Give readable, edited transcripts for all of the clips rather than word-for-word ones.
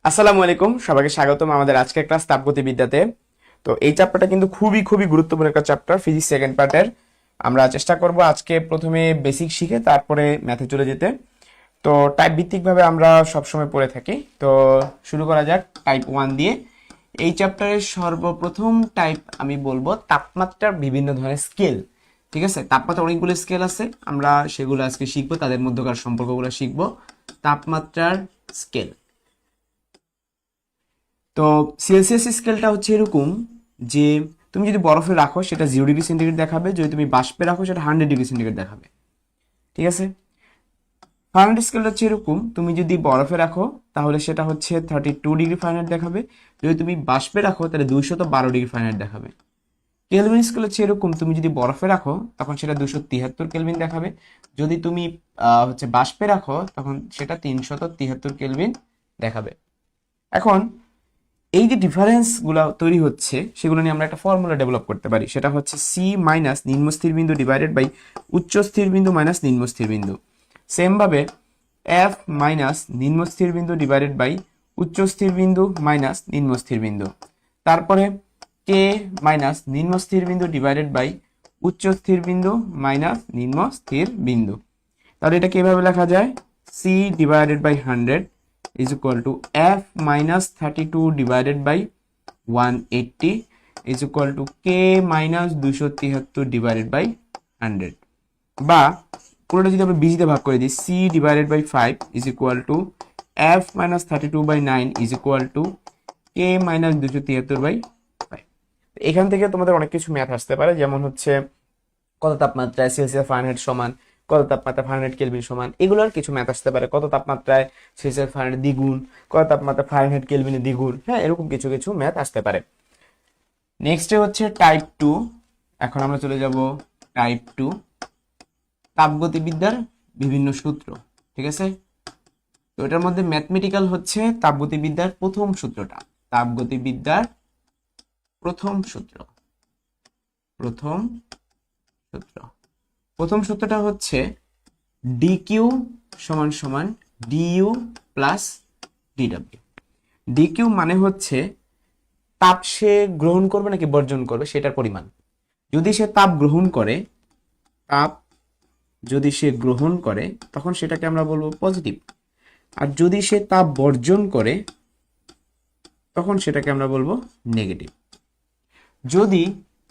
আসসালামু আলাইকুম, সবাইকে স্বাগতম আমাদের আজকের ক্লাস তাপগতিবিদ্যাতে। তো এই চ্যাপ্টারটা কিন্তু খুবই খুবই গুরুত্বপূর্ণ একটা চ্যাপ্টার, ফিজিক্স সেকেন্ড পার্টের। আমরা চেষ্টা করব আজকে প্রথমে বেসিক শিখে তারপরে ম্যাথে চলে যেতে। তো টাইপ ভিত্তিকভাবে আমরা সবসময় পড়ে থাকি। তো শুরু করা যাক টাইপ 1 দিয়ে। এই চ্যাপ্টারের সর্বপ্রথম টাইপ আমি বলবো তাপমাত্রার বিভিন্ন ধরনের স্কেল। ঠিক আছে, তাপমাত্রার অনেকগুলো স্কেল আছে, আমরা সেগুলো আজকে শিখবো, তাদের মধ্যকার সম্পর্কগুলো শিখবো। তাপমাত্রার স্কেল। তো সেলসিয়াস স্কেলটা হচ্ছে এরকম যে তুমি যদি বরফে রাখো সেটা 0 ডিগ্রি সেন্টিগ্রেড দেখাবে, যদি তুমি বাষ্পে রাখো সেটা 100 ডিগ্রি সেন্টিগ্রেড দেখাবে। ঠিক আছে। ফারেনহাইট স্কেলটা হচ্ছে এরকম, তুমি যদি বরফে রাখো তাহলে সেটা হচ্ছে 32 ডিগ্রি ফারেনহাইট দেখাবে, যদি তুমি বাষ্পে রাখো তাহলে 212 ডিগ্রি ফারেনহাইট দেখাবে। কেলভিন স্কেল হচ্ছে এরকম, তুমি যদি বরফে রাখো তখন সেটা 273 কেলভিন দেখাবে, যদি তুমি হচ্ছে বাষ্পে রাখো তখন সেটা 373 কেলভিন দেখাবে। এখন এই যে ডিফারেন্সগুলো তৈরি হচ্ছে সেগুলো নিয়ে আমরা একটা ফর্মুলা ডেভেলপ করতে পারি, সেটা হচ্ছে সি মাইনাস নিম্নস্থির বিন্দু ডিভাইডেড বাই উচ্চস্থির বিন্দু মাইনাস নিম্নস্থির বিন্দু। সেমভাবে এফ মাইনাস নিম্নস্থির বিন্দু ডিভাইডেড বাই উচ্চস্থির বিন্দু মাইনাস নিম্নস্থির বিন্দু। তারপরে কে মাইনাস নিম্নস্থির বিন্দু ডিভাইডেড বাই উচ্চস্থির বিন্দু মাইনাস নিম্নস্থির বিন্দু। তাহলে এটাকে এভাবে লেখা যায়, C divided by 100 is equal to f minus 32 divided by 180 is equal to k minus 273 divided by 100। বা পুরোটা যদি আমরা বিজিতে ভাগ করে দিই, c divided by 5 is equal to f minus 32 by 9 is equal to k minus 273 by 5। এখান থেকে তোমাদের অনেক কিছু ম্যাথ আসতে পারে, যেমন হচ্ছে কত তাপমাত্রায় সেলসিয়াস ফারেনহাইট সমান, কত তাপমাত্রা ফারেনহাইট কেলভিন সমান, এগুলোর কিছু ম্যাথ আসতে পারে। কত তাপমাত্রায় সেলসিয়াস ফারেনহাইট দ্বিগুণ, কত তাপমাত্রা ফারেনহাইট কেলভিনের দ্বিগুণ, হ্যাঁ, এরকম কিছু কিছু ম্যাথ আসতে পারে। নেক্সটে হচ্ছে টাইপ 2। এখন আমরা চলে যাব টাইপ 2, তাপগতিবিদ্যার বিভিন্ন সূত্র। ঠিক আছে, তো এটার মধ্যে ম্যাথমেটিক্যাল হচ্ছে তাপগতিবিদ্যার প্রথম সূত্রটা, তাপগতিবিদ্যার প্রথম সূত্র। প্রথম সূত্র প্রথম সূত্রটা হচ্ছে ডিকিউ সমান সমান ডিইউ প্লাস ডিডব্লিউ। ডিকিউ মানে হচ্ছে তাপ সে গ্রহণ করবে নাকি বর্জন করবে সেটার পরিমাণ। যদি সে তাপ গ্রহণ করে, তাপ যদি সে গ্রহণ করে তখন সেটাকে আমরা বলবো পজিটিভ, আর যদি সে তাপ বর্জন করে তখন সেটাকে আমরা বলবো নেগেটিভ। যদি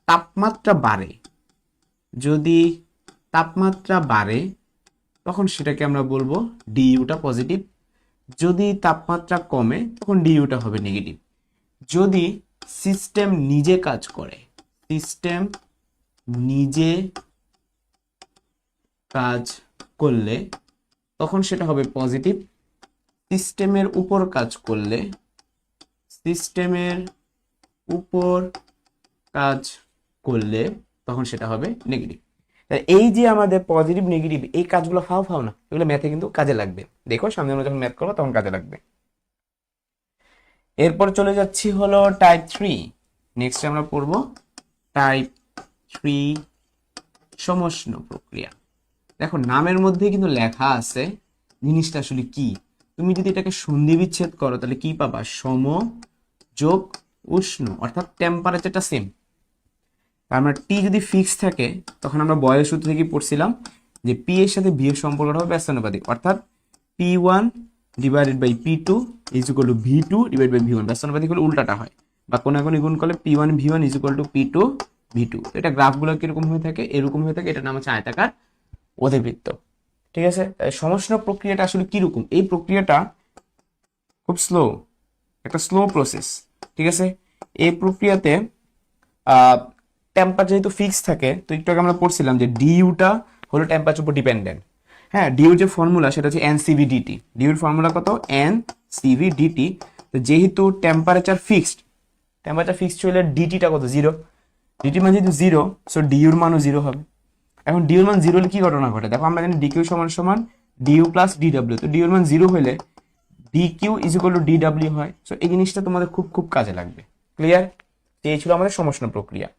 তাপমাত্রা বাড়ে, যদি তাপমাত্রা বাড়ে তখন সেটাকে আমরা বলবো ডিইউটা পজিটিভ, যদি তাপমাত্রা কমে তখন ডিইউটা হবে নেগেটিভ। যদি সিস্টেম নিজে কাজ করে, সিস্টেম নিজে কাজ করলে তখন সেটা হবে পজিটিভ, সিস্টেমের উপর কাজ করলে, সিস্টেমের উপর কাজ করলে তখন সেটা হবে নেগেটিভ। এই যে আমাদের পজিটিভ নেগেটিভ এই কাজগুলো ফাও ফাও না, এগুলো ম্যাথে কিন্তু কাজে লাগবে। দেখো সামনে আমরা যখন ম্যাথ করবো তখন কাজে লাগবে। এরপর চলে যাচ্ছি হলো টাইপ 3। নেক্সট আমরা পড়বো টাইপ 3 সমষ্ণ প্রক্রিয়া। দেখো নামের মধ্যে কিন্তু লেখা আছে জিনিসটা আসলে কি। তুমি যদি এটাকে সন্ধি বিচ্ছেদ করো তাহলে কি পাবা, সম যোগ উষ্ণ, অর্থাৎ টেম্পারেচারটা সেম। আমরা টি যদি ফিক্স থাকে তখন আমরা বয়েলের সূত্র থেকে পড়ছিলাম যে পি এর সাথে ভি এর সম্পর্কটা হবে ব্যস্তানুপাতিক, অর্থাৎ P1 divided by P2 is equal to V2 divide by V1। ব্যস্তানুপাতিক হলে উল্টাটা হয়, বা কোনাকুনি গুণ করলে P1 V1 is equal two P2 V2। তো এটা গ্রাফগুলো কিরকম হয়ে থাকে, এরকম হয়ে থাকে, এটার নাম হচ্ছে আয়তাকার অধিবৃত্ত। ঠিক আছে, সমষ্ণ প্রক্রিয়াটা আসলে কিরকম, এই প্রক্রিয়াটা খুব স্লো, একটা স্লো প্রসেস। ঠিক আছে, এই প্রক্রিয়াতে টেম্পারেচার যেহেতু ফিক্স থাকে, তো একটু আগে আমরা পড়ছিলাম যে ডিইউটা হলো টেম্পারেচার উপর ডিপেন্ডেন্ট। হ্যাঁ, ডিইউ যে ফর্মুলা সেটা হচ্ছে এনসিভি ডিটি। ডিইউর ফর্মুলা কত, এনসিভি ডিটি। তো যেহেতু টেম্পারেচার ফিক্সড, টেম্পারেচার ফিক্সড হলে ডিটিটা কত, 0। ডিটি মান যেহেতু 0, সো ডিইউর মানও 0 হবে। এখন ডিইউর মান 0 হলে কি ঘটনা ঘটে, দেখো আমরা জানি ডিকিউ সমান সমান ডিইউ প্লাস ডিডব্লিউ। তো ডিইউর মান 0 হলে DQ is equal two DW হয়। সো এই জিনিসটা তোমাদের খুব খুব কাজে লাগবে। ক্লিয়ার? এই ছিল আমাদের সমষ্ণ প্রক্রিয়া।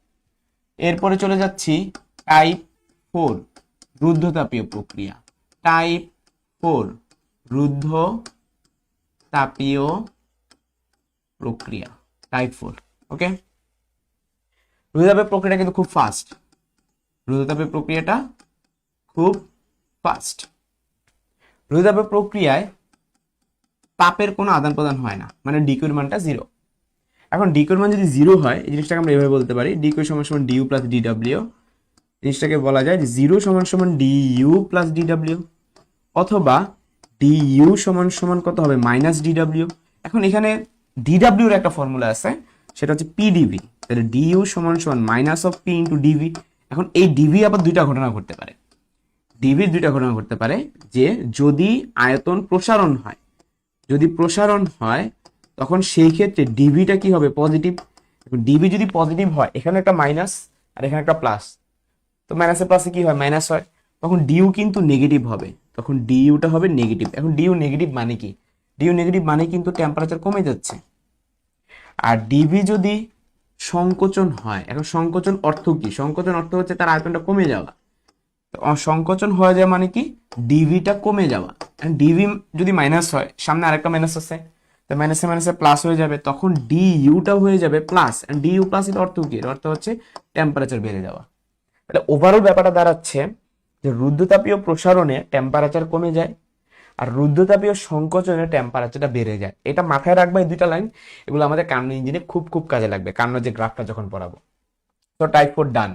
এরপরে চলে যাচ্ছি টাইপ 4 রুদ্ধতাপীয় প্রক্রিয়া। টাইপ 4 রুদ্ধতাপীয় প্রক্রিয়া, টাইপ 4। ওকে, রুদ্ধতাপের প্রক্রিয়াটা কিন্তু খুব ফাস্ট, রুদ্ধতাপের প্রক্রিয়াটা খুব ফাস্ট। রুদ্ধতাপের প্রক্রিয়ায় তাপের কোনো আদান প্রদান হয় না, মানে ডিকিউর মানটা 0। এখন ডিকিউর মান যদি 0 হয়, এই জিনিসটাকে আমরা এভাবে বলতে পারি, ডিকিউ সমান সমান ডিইউ প্লাস ডিডব্লিউ। জিনিসটাকে বলা যায় যে 0 সমান সমান ডিইউ প্লাস ডিডব্লিউ, অথবা ডিইউ সমান সমান কত হবে, মাইনাস ডিডব্লিউ। এখন এখানে ডিডব্লিউর একটা ফর্মুলা আছে, সেটা হচ্ছে পিডিভি। তাহলে ডিইউ সমান সমান minus of P into dv. এখন এই ডিভি আবার দুইটা ঘটনা ঘটতে পারে, ডিভির দুইটা ঘটনা ঘটতে পারে, যে যদি আয়তন প্রসারণ হয়, যদি প্রসারণ হয় তখন সেই ক্ষেত্রে ডিভিটা কি হবে, পজিটিভ। ডিভি যদি পজিটিভ হয়, এখানে একটা মাইনাস আর এখানে একটা প্লাস, তো মাইনাসে প্লাসে কি হয়, মাইনাস হয়, তখন ডিউ কিন্তু নেগেটিভ হবে, তখন ডিউটা হবে নেগেটিভ। এখন ডিউ নেগেটিভ মানে কি, ডিউ নেগেটিভ মানে কিন্তু টেম্পারেচার কমে যাচ্ছে। আর ডিভি যদি সংকোচন হয়, এখন সংকোচন অর্থ কি, সংকোচন অর্থ হচ্ছে তার আয়তনটা কমে যাওয়া। সংকোচন হয়ে যায় মানে কি, ডিভিটা কমে যাওয়া। ডিভি যদি মাইনাস হয়, সামনে আরেকটা মাইনাস আছে, তো মাইনাসে মাইনাসে প্লাস হয়ে যাবে, তখন ডিইউটা হয়ে যাবে প্লাস। ডিইউ প্লাস এর অর্থ কি, এর অর্থ হচ্ছে টেম্পারেচার বেড়ে যাওয়া। তাহলে ওভারঅল ব্যাপারটা দাঁড়াচ্ছে যে রুদ্ধতাপীয় প্রসারণে টেম্পারেচার কমে যায়, আর রুদ্ধতাপীয় সংকোচনে টেম্পারেচারটা বেড়ে যায়। এটা মাথায় রাখবে, এই দুইটা লাইন, এগুলো আমাদের কার্নো ইঞ্জিনে খুব খুব কাজে লাগবে, কার্নো যে গ্রাফটা যখন পড়াবো। তো টাইপ 4 ডান।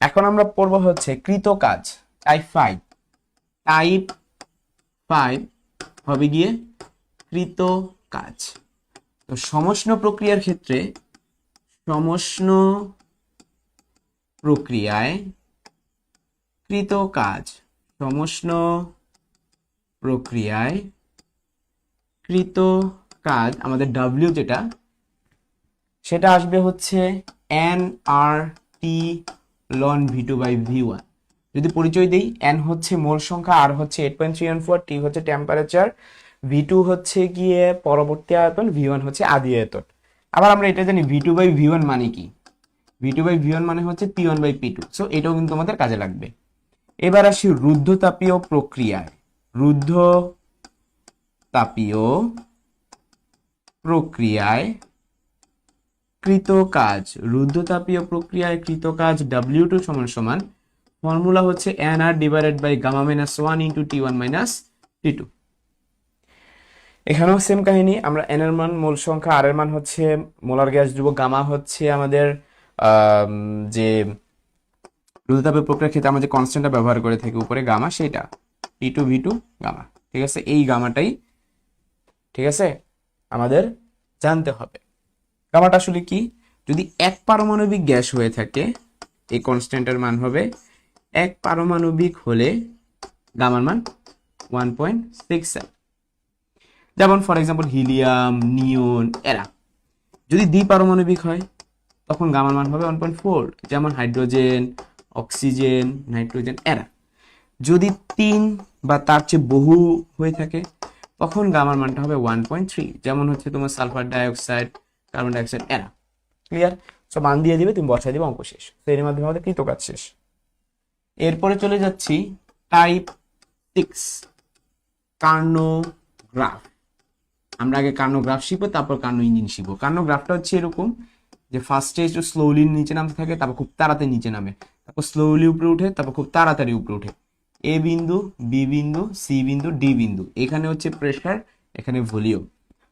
এখন আমরা পড়বো হচ্ছে কৃত কাজ, টাইপ 5। টাইপ 5 হবে গিয়ে কৃত কাজ। তো সমষ্ণ প্রক্রিয়ার ক্ষেত্রে, সমষ্ণ প্রক্রিয়ায় কৃত কাজ, সমষ্ণ প্রক্রিয়ায় কৃত কাজ, আমাদের ডাব্লিউ যেটা, সেটা আসবে হচ্ছে N R T ln V2 by V1. যদি পরিচয় দেই, এন হচ্ছে মোল সংখ্যা, আর হচ্ছে 8.314, টি হচ্ছে টেম্পারেচার, ভি2 হচ্ছে গিয়ে পরবর্তী আয়তন, ভি1 হচ্ছে আদি আয়তন। আবার আমরা এটা জানি ভি2 বাই ভি1 মানে কি, ভি2 বাই ভি1 মানে হচ্ছে পি1 বাই পি2। সো এটাও কিন্তু আমাদের কাজে লাগবে। এবার আসি রুদ্ধতাপীয় প্রক্রিয়ায়, রুদ্ধতাপীয় প্রক্রিয়ায় কৃত কাজ, রুদ্ধতাপীয় প্রক্রিয়ায় কৃত কাজ W2 সমান সমান, ফর্মুলা হচ্ছে nr divided by gamma minus 1 into T one minus T two. এখানেও সেম কাহিনী, আমরা n এর মান মোল সংখ্যা, আর এর মান হচ্ছে মোলার গ্যাস ধ্রুবক, গামা হচ্ছে আমাদের যে রুদ্ধতাপীয় প্রক্রিয়ার ক্ষেত্রে আমরা যে কনস্ট্যান্টটা ব্যবহার করে থাকি উপরে গামা, সেটা টি2 ভি2 গামা। ঠিক আছে, এই গামাটাই ঠিক আছে আমাদের জানতে হবে। গামাটা আসলে কি, যদি এক পারমাণবিক গ্যাস হয়ে থাকে, এই কনস্ট্যান্টের মান হবে, এক পারমাণবিক হলে গামার মান 1.67। যেমন ফর এক্সাম্পল হিলিয়াম, নিয়ন, এরা। যদি দ্বিপারমাণবিক হয় তখন গামার মান হবে 1.4, যেমন হাইড্রোজেন, অক্সিজেন, নাইট্রোজেন, এরা। যদি 3 বা তার চেয়ে বহু হয়ে থাকে তখন গামার মানটা হবে 1.3, যেমন হচ্ছে তোমার সালফার ডাইঅক্সাইড, কার্বন ডাইঅক্সাইড, এরা। ক্লিয়ার? সো মান দিয়ে দিবে, তুমি বসাই দিবে, অঙ্ক শেষ। তো এর মাধ্যমে আমাদের কৃত কাজ শেষ। এরপরে চলে যাচ্ছি টাইপ 6, কার্নোগ্রাফ। আমরা আগে কার্নোগ্রাফ শিখবো, তারপর কার্নো ইঞ্জিন শিখবো। কার্নোগ্রাফটা হচ্ছে এরকম যে ফার্স্টে একটু স্লোলি নিচে নামতে থাকে, তারপর খুব তাড়াতাড়ি নিচে নামে, তারপর স্লোলি উপরে উঠে, তারপর খুব তাড়াতাড়ি উপরে উঠে। এ বিন্দু, বি বিন্দু, সি বিন্দু, ডি বিন্দু, এখানে হচ্ছে প্রেসার, এখানে ভলিউম।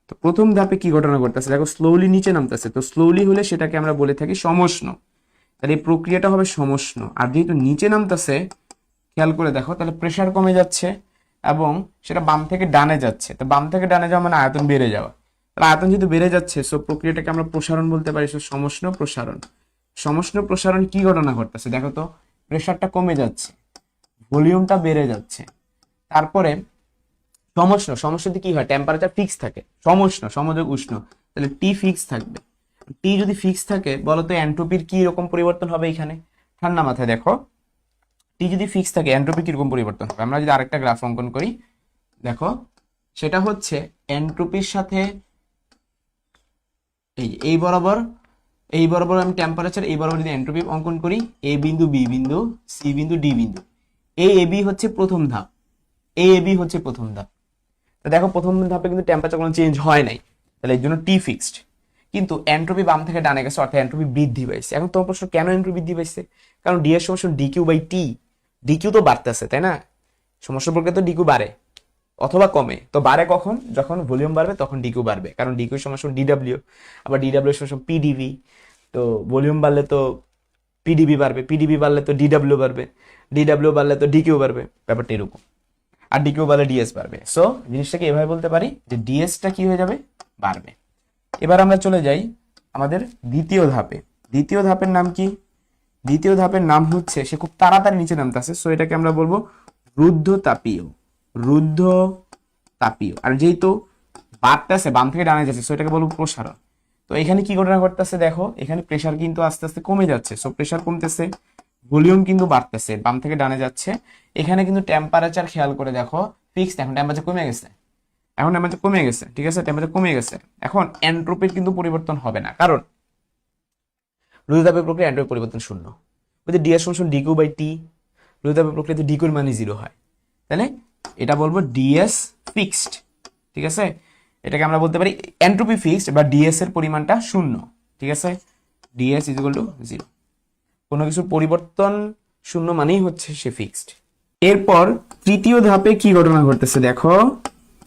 তো প্রথম ধাপে কি ঘটনা ঘটতেছে, দেখো স্লোলি নিচে নামতেছে, তো স্লোলি হলে সেটাকে আমরা বলে থাকি সমষ্ণ। তাহলে এই প্রক্রিয়াটা হবে সমষ্ণ। আর যেহেতু নিচে নামতেছে, খেয়াল করে দেখো, তাহলে প্রেসার কমে যাচ্ছে এবং সেটা বাম থেকে ডানে যাচ্ছে। তো বাম থেকে ডানে যাওয়া মানে আয়তন বেড়ে যাওয়া। তাহলে আয়তন যেহেতু বেড়ে যাচ্ছে, সো প্রক্রিয়াটাকে আমরা প্রসারণ বলতে পারি। সো সমষ্ণ প্রসারণ। সমষ্ণ প্রসারণ কি ঘটনা ঘটতেছে দেখো তো, প্রেসারটা কমে যাচ্ছে, ভলিউমটা বেড়ে যাচ্ছে। তারপরে সমষ্ণ, সমষ্ণতে কি হয়, টেম্পারেচার ফিক্স থাকে। সমষ্ণ সমযোগ উষ্ণ, তাহলে টি ফিক্স থাকবে। টি যদি ফিক্স থাকে, বলতো এন্ট্রপির কি রকম পরিবর্তন হবে এখানে, ঠান্ডা মাথায় দেখো। টি যদি ফিক্স থাকে, এন্ট্রপি কিরকম পরিবর্তন হবে, আমরা যদি আরেকটা গ্রাফ অঙ্কন করি, দেখো সেটা হচ্ছে এন্ট্রপির সাথে এই বরাবর, এই বরাবর আমি টেম্পারেচার, এই বরাবর যদি এন্ট্রপি অঙ্কন করি, এ বিন্দু, বি বিন্দু, সি বিন্দু, ডি বিন্দু, এই এ বি হচ্ছে প্রথম ধাপ, এই এ বি হচ্ছে প্রথম ধাপ। তো দেখো প্রথম ধাপে কিন্তু টেম্পারেচার কোনো চেঞ্জ হয় নাই, তাহলে এর জন্য টি ফিক্সড। কিন্তু এন্ট্রপি বাম থেকে ডানে গেছে, অর্থাৎ এন্ট্রপি বৃদ্ধি পাইছে। এখন তোমার প্রশ্ন, কেন এন্ট্রপি বৃদ্ধি পাইছে? কারণ ডি এর সমান ডিকিউ বাই টি, ডিকিউ তো বাড়তেছে, তাই না? সমস্যা প্রক্রিয়া তো ডিকিউ বাড়ে অথবা কমে। তো বাড়ে কখন? যখন ভলিউম বাড়বে তখন ডিকিউ বাড়বে, কারণ ডিকিউ সমান ডিডাব্লিউ, আবার ডিডাব্লিউ সমান পিডিভি। তো ভলিউম বাড়লে তো পিডিবি বাড়বে, পিডিবি বাড়লে তো ডিডাব্লিউ বাড়বে, ডিডাব্লিউ বাড়লে তো ডিকিউ বাড়বে, ব্যাপারটা এরকম। আর ডিকিউ বাড়লে ডিএস বাড়বে। সো জিনিসটাকে এভাবে বলতে পারি যে ডিএসটা কি হয়ে যাবে? বাড়বে। এবার আমরা চলে যাই আমাদের দ্বিতীয় ধাপে। দ্বিতীয় ধাপের নাম কি? দ্বিতীয় ধাপের নাম হচ্ছে, সে খুব তাড়াতাড়ি নিচে নামতেছে, সো এটাকে আমরা বলবো রুদ্ধতাপীয়। রুদ্ধতাপীয়। আর যেহেতু বাড়তেছে, বাম থেকে ডানে যাচ্ছে, সো এটাকে বলবো প্রসারণ। তো এখানে কি ঘটনা ঘটতেছে দেখো, এখানে প্রেসার কিন্তু আস্তে আস্তে কমে যাচ্ছে। সো প্রেসার কমতেছে, ভলিউম কিন্তু বাড়তেছে, বাম থেকে ডানে যাচ্ছে। এখানে কিন্তু টেম্পারেচার খেয়াল করে দেখো ফিক্সড, এখন টেম্পারেচার কমে গেছে, এখন টেম্পারেচার কমে গেছে, ঠিক আছে, টেম্পারেচার কমে গেছে। এখন এন্ট্রপির কিন্তু পরিবর্তন হবে না, কারণ রুদ্ধতাপীয় প্রক্রিয়া এন্ট্রপি পরিবর্তন শূন্য। যদি ডি এর সমান ডিকিউ বাই টি, রুদ্ধতাপীয় প্রক্রিয়াতে ডিকিউর মানে 0 হয়, তাহলে এটা বলবো ডিএস ফিক্সড, ঠিক আছে। এটাকে আমরা বলতে পারি এন্ট্রপি ফিক্সড বা ডিএস এর পরিমাণটা শূন্য, ঠিক আছে। DS is equal two 0। কোনো কিছুর পরিবর্তন শূন্য মানেই হচ্ছে সে ফিক্সড। এরপর তৃতীয় ধাপে কি ঘটনা ঘটতেছে দেখো।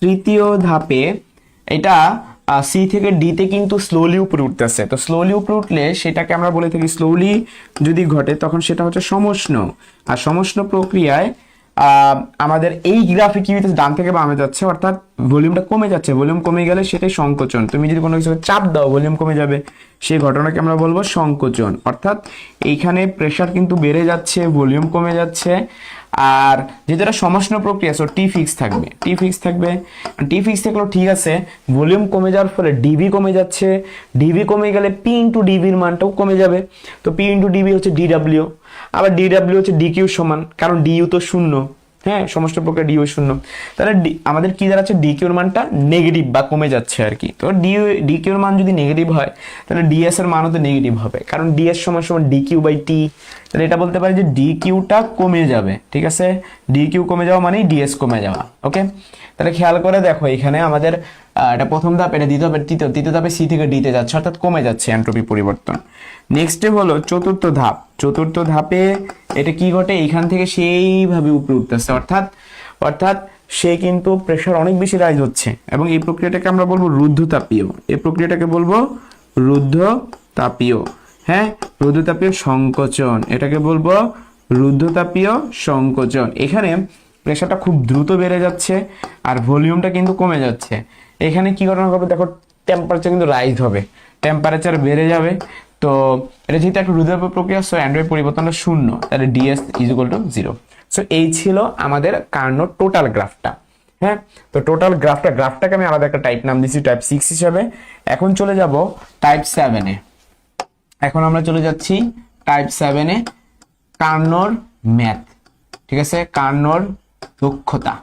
তৃতীয় ধাপে এটা সি থেকে ডিতে কিন্তু স্লোলি উপরে উঠতেছে। তো স্লোলি উপরে উঠলে সেটাকে আমরা বলে থাকি, স্লোলি যদি ঘটে তখন সেটা হচ্ছে সমষ্ণ। আর সমষ্ণ প্রক্রিয়ায় আমাদের এই গ্রাফে কি হইতেছে, ডান থেকে বামে যাচ্ছে, অর্থাৎ ভলিউমটা কমে যাচ্ছে। ভলিউম কমে গেলে সেটাই সংকোচন। তুমি যদি কোনো কিছু চাপ দাও ভলিউম কমে যাবে, সেই ঘটনাকে আমরা বলবো সংকোচন। অর্থাৎ এইখানে প্রেসার কিন্তু বেড়ে যাচ্ছে, ভলিউম কমে যাচ্ছে। আর যেহেতু এটা সমষ্ণ প্রক্রিয়া, সো টি ফিক্স থাকবে, টি ফিক্স থাকবে। টি ফিক্স থাকলেও ঠিক আছে, ভলিউম কমে যাওয়ার ফলে ডিভি কমে যাচ্ছে। ডিভি কমে গেলে পি ইন্টু ডিভির মানটাও কমে যাবে। তো পি ইন্টু ডিভি হচ্ছে ডিডাব্লিউ, আবার ডিডাব্লিউ হচ্ছে ডিকিউ সমান, কারণ ডিইউ তো শূন্য, হ্যাঁ, সমস্ত প্রকার ডিইউ শূন্য। তাহলে আমাদের কি দাঁড়াচ্ছে, ডিকিউর মানটা নেগেটিভ বা কমে যাচ্ছে আর কি। তো ডিকিউর মান যদি নেগেটিভ হয় তাহলে ডিএস এর মানও তো নেগেটিভ হবে, কারণ ডিএস সমান সমান ডিকিউ বাই টি। তাহলে এটা বলতে পারি যে ডিকিউটা কমে যাবে, ঠিক আছে। ডিকিউ কমে যাওয়া মানেই ডিএস কমে যাওয়া, ওকে। তাহলে খেয়াল করে দেখো, এখানে আমাদের এটা প্রথম ধাপ, এটা দ্বিতীয় ধাপ, তৃতীয় ধাপে সি থেকে ডিতে যাচ্ছে, অর্থাৎ কমে যাচ্ছে এন্ট্রপি পরিবর্তন। নেক্সটে হলো চতুর্থ ধাপ। চতুর্থ ধাপে এটা কি ঘটে, এখান থেকে সেইভাবে উপরে উঠতেছে, অর্থাৎ সে কিন্তু প্রেসার অনেক বেশি রাইজ হচ্ছে, এবং এই প্রক্রিয়াটাকে আমরা বলবো রুদ্ধতাপীয়। এই প্রক্রিয়াটাকে বলবো রুদ্ধতাপীয়, হ্যাঁ, রুদ্ধতাপীয় সংকোচন। এটাকে বলবো রুদ্ধতাপীয় সংকোচন। এখানে প্রেসারটা খুব দ্রুত বেড়ে যাচ্ছে আর ভলিউমটা কিন্তু কমে যাচ্ছে। এখানে কি ঘটনা হবে দেখো, টেম্পারেচার কিন্তু রাইজ হবে, টেম্পারেচার বেড়ে যাবে। তো এটা যেহেতু একটা রুদ্ধতাপীয় প্রক্রিয়া, সো অ্যান্ড্রয়েড পরিবর্তনটা শূন্য, তাহলে DS is equal two 0। So এই ছিল আমাদের কার্নোর টোটাল গ্রাফটা, হ্যাঁ। তো টোটাল গ্রাফটাকে আমি আলাদা একটা টাইপ নাম দিচ্ছি, টাইপ 6 হিসাবে। এখন চলে যাব টাইপ 7-এ। এখন আমরা চলে যাচ্ছি টাইপ 7-এ, কার্নোর ম্যাথ, ঠিক আছে, কার্নোর দক্ষতা।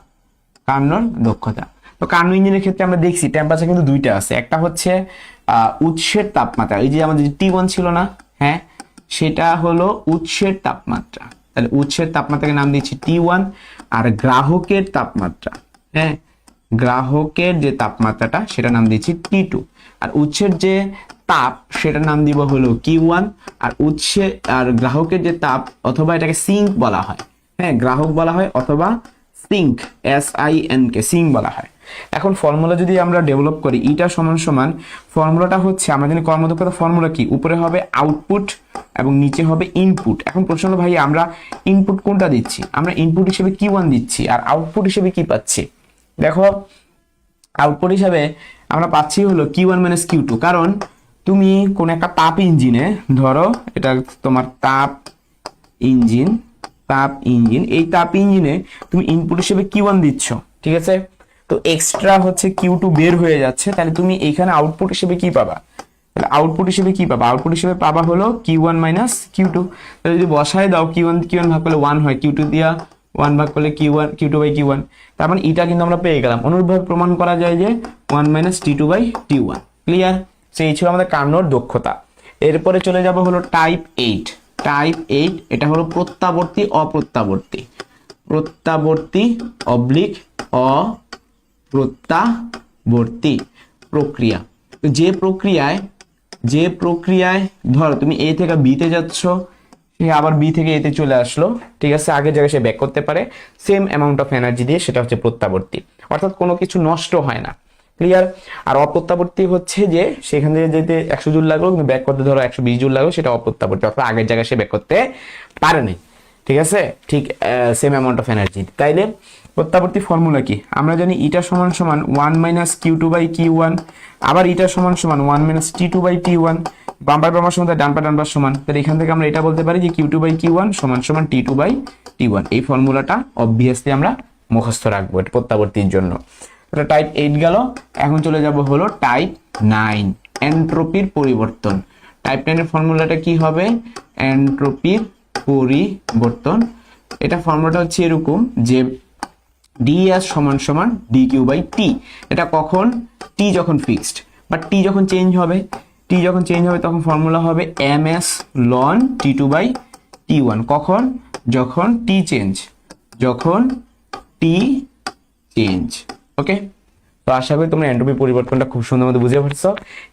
কার্নোর দক্ষতা। তো কার্নো ইঞ্জিনের ক্ষেত্রে আমরা দেখছি টেম্পারেচার কিন্তু দুইটা আছে। একটা হচ্ছে উৎসের তাপমাত্রা, এই যে আমাদের T1 ছিল না, হ্যাঁ, সেটা হলো উৎসের তাপমাত্রা। তাহলে উৎসের তাপমাত্রাকে নাম দিচ্ছি T1। আর গ্রাহকের তাপমাত্রা, হ্যাঁ, গ্রাহকের যে তাপমাত্রাটা সেটা নাম দিচ্ছি T2। আর উৎসের যে তাপ সেটার নাম দিব হলো Q1। আর আর গ্রাহকের যে তাপ, অথবা এটাকে সিঙ্ক বলা হয়, হ্যাঁ, গ্রাহক বলা হয়, অথবা সিঙ্ক, SINK, সিঙ্ক বলা হয়। এখন ফর্মুলা যদি আমরা ডেভেলপ করি, ইটা সমান সমান, ফর্মুলাটা হচ্ছে, আমরা জানি কর্মদক্ষতা ফর্মুলা কি, উপরে হবে আউটপুট এবং নিচে হবে ইনপুট। এখন প্রশ্ন হলো, ভাই আমরা ইনপুট কোনটা দিচ্ছি? আমরা ইনপুট হিসেবে Q1 দিচ্ছি, আর আউটপুট হিসেবে কি পাচ্ছি দেখো। আউটপুট হিসেবে আমরা পাচ্ছি হলো Q1 মাইনাস Q2। কারণ তুমি কোন একটা তাপ ইঞ্জিনে, ধরো এটা তোমার তাপ ইঞ্জিন, এই তাপ ইঞ্জিনে তুমি ইনপুট হিসেবে Q1 দিচ্ছ, ঠিক আছে। তো এক্সট্রা হচ্ছে Q2 বের হয়ে যাচ্ছে, তাহলে তুমি এইখানে আউটপুট হিসেবে কি পাবা? তাহলে আউটপুট হিসেবে কি পাবা? আউটপুট হিসেবে পাবা হলো Q1 মাইনাস Q2। তাহলে যদি বসায় দাও, Q1 ভাগ করলে 1 হয়, Q2 দিয়া 1 ভাগ করলে Q2 বাই Q1। তার মানে এটা কিন্তু আমরা পেয়ে গেলাম। অনুরূপভাবে প্রমাণ করা যায় যে 1 minus T2 by T1। Clear? So এই ছিল আমাদের কার্নোর দক্ষতা। এরপরে চলে যাব হলো টাইপ 8। টাইপ 8 এটা হলো প্রত্যাবর্তী অপ্রত্যাবর্তী, প্রত্যাবর্তী অবলিক অপ্রত্যাবর্তী প্রক্রিয়া। তো যে প্রক্রিয়ায় ধরো তুমি এ থেকে বিতে যাচ্ছ, সে আবার বি থেকে এতে চলে আসলো, ঠিক আছে, আগের জায়গায় সে ব্যাক করতে পারে সেম অ্যামাউন্ট অফ এনার্জি দিয়ে, সেটা হচ্ছে প্রত্যাবর্তী। অর্থাৎ কোনো কিছু নষ্ট হয় না, ক্লিয়ার। আর অপ্রত্যাবর্তী হচ্ছে যে সেখান থেকে যেতে 100 জুল লাগলো কিন্তু ব্যাক করতে ধরো 120 জুল লাগলো, সেটা অপ্রত্যাবর্তী, অর্থাৎ আগের জায়গায় সে ব্যাক করতে পারেনি, ঠিক আছে, ঠিক সেম অ্যামাউন্ট অফ এনার্জি। তাইলে প্রত্যাবর্তী ফর্মুলা কি আমরা জানি, ইটা সমান সমান 1 মাইনাস Q2/Q1, আবার ইটা সমান সমান 1 মাইনাস T2/T1, বাম্পার বাম্পার সমান ডান পা ডান পা সমান। তাহলে এখান থেকে আমরা এটা বলতে পারি যে Q2/Q1 সমান সমান T2/T1। এই ফর্মুলাটা অবভিয়াসলি আমরা মুখস্থ রাখবো এটা প্রত্যাবর্তীর জন্য। এটা টাইপ 8 গেল। এখন চলে যাব হলো টাইপ 9, এন্ট্রপির পরিবর্তন। টাইপ 9 এর ফর্মুলাটা কি হবে, এন্ট্রপির পরিবর্তন। এটা ফর্মুলাটা হচ্ছে এরকম যে dS সমান সমান dQ/T। এটা কখন, T যখন ফিক্সড, বাট T যখন চেঞ্জ হবে, তখন ফর্মুলা হবে ms ln T2/T1। কখন, যখন T চেঞ্জ, ওকে। তো আশা করি তোমরা এন্ট্রপি পরিবর্তনটা খুব সুন্দর মতো বুঝে পারছো।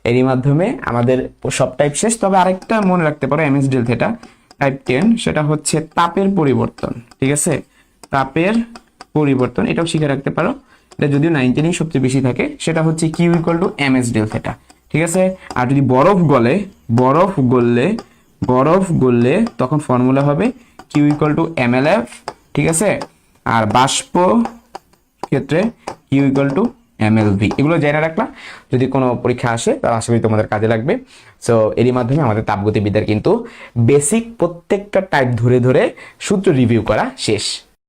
এরই মাধ্যমে আমাদের সব টাইপ শেষ। তবে আরেকটা মনে রাখতে পারো, ms ডেল থিটা টাইপ 10, সেটা হচ্ছে তাপের পরিবর্তন, ঠিক আছে, তাপের পরিবর্তন, এটাও শিখে রাখতে পারো। এটা যদিও 19 সবচেয়ে বেশি থাকে, সেটা হচ্ছে Q equal to ms del theta, ঠিক আছে। আর যদি বরফ গললে তখন ফর্মুলা হবে Q ইকুয়াল টু mlf, ঠিক আছে। আর বাষ্প ক্ষেত্রে Q ইকুয়াল টু mlv। এগুলো জেনে রাখলাম, যদি কোনো পরীক্ষা আসে তাহলে আশা করি তোমাদের কাজে লাগবে। সো এরই মাধ্যমে আমাদের তাপগতিবিদ্যার কিন্তু বেসিক প্রত্যেকটা টাইপ ধরে ধরে সূত্র রিভিউ করা শেষ।